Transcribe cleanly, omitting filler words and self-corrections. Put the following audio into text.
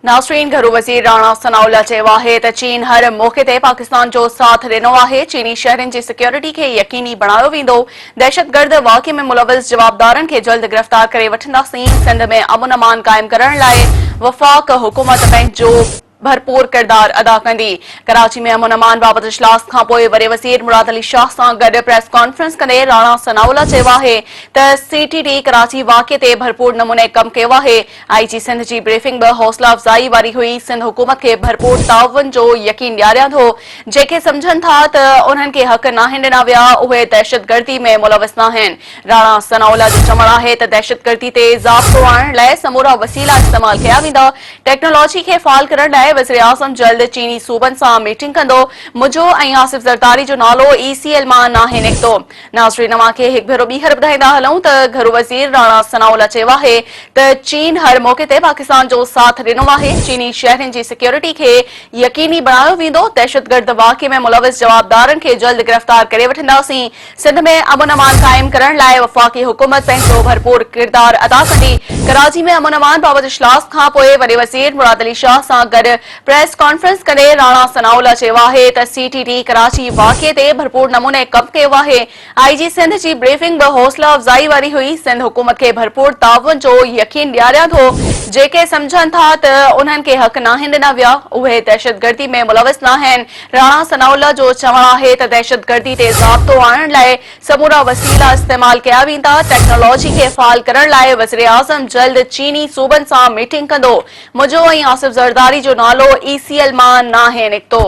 नासरीन घरू वज़ीर राणा सनाउल्ला चयो आहे त चीन हर मौक़े ते पाकिस्तान जो साथ ॾिनो आहे। चीनी शहरनि जी सिक्योरिटी खे यकीनी बणायो वेंदो। दहशतगर्द वाक़े में मुलविस जवाबदारनि खे जल्द गिरफ़्तार करे वठंदासीं। सिंध में अमन अमान क़ाइम करण लाइ वफ़ाक़ हुकूमत पंहिंजो भरपूर किरदार अदा कंदी। कराची में अमन अमान बाबति इजलास खां पोइ वॾे वज़ीर मुराद अली शाह सां गॾु प्रेस कॉन्फ्रेंस कंदे राणा सनाउल्ला चयो आहे त सीटीटी कराची वाक़े ते भरपूर नमूने कमु कयो आहे। आईजी सिंध जी ब्रीफिंग बि हौसला अफ़ज़ाई वारी हुई। सिंध हुकूमत खे भरपूर ताउन जो यकीन ॾियारियां थो। जेके सम्झनि था त उन्हनि खे हक़ नाहिनि ॾिना विया उहे दहशतगर्दी में मुलविस नाहिनि। राणा सनाउल्ला जो चवणु आहे त दहशतगर्दी ते ज़ाब्तो आणण लाइ समूरा वसीला इस्तेमाल कया वेंदा। टेक्नोलॉजी खे फ़ाल करण लाइ वज़ीर आज़म जल्द चीनी सूबनि सां मीटिंग कंदो। मुजो ऐं आसिफ ज़रदारी जो नालो ECL मां नाहे निकितो। नाज़रीन अवां खे हिकु भेरो ॿीहर ॿुधाईंदा हलूं त घरू वज़ीर राणा सनाउल्ला चयो आहे त चीन हर मौक़े ते पाकिस्तान जो साथ ॾिनो आहे। चीनी शहरनि जी सिक्योरिटी खे यकीनी बणायो वेंदो। दहशतगर्द वाक़े में मुलविस जवाबदारनि खे जल्द गिरफ़्तार करे वठंदासीं। सिंध में अमन अमान क़ाइम करण लाइ वफ़ाक़ी हुकूमत पंहिंजो भरपूर किरदार अदा कंदी। कराची में अमन अमान बाबति इजलास खां पोइ वॾे वज़ीर मुराद अली शाह सां गॾु प्रेस कॉन्फ्रेंस कंदे राणा सनाउल्ला चयो आहे त सीटीटी कराची वाक़े ते भरपूर नमूने कमु कयो आहे। आईजी सिंध जी ब्रीफिंग बि हौसला अफ़ज़ाई वारी हुई। सिंध हुकूमत खे भरपूर ताउन जो यकीन ॾियारियां थो। जेके सम्झनि था त उन्हनि खे हक़ नाहिनि ॾिना विया उहे दहशतगर्दी में मुलविस नाहिनि। राणा सनाउल्ला जो चवणु आहे त दहशतगर्दी ते ज़ाब्तो आणण लाइ समूरा वसीला इस्तेमाल कया वेंदा। टेक्नोलॉजी खे फ़ाल करण लाइ वज़ीर आज़म जल्द चीनी सूबनि सां मीटिंग कंदो। मुजो ऐं आसिफ ज़रदारी जो नालो ECL मां नाहे निकितो।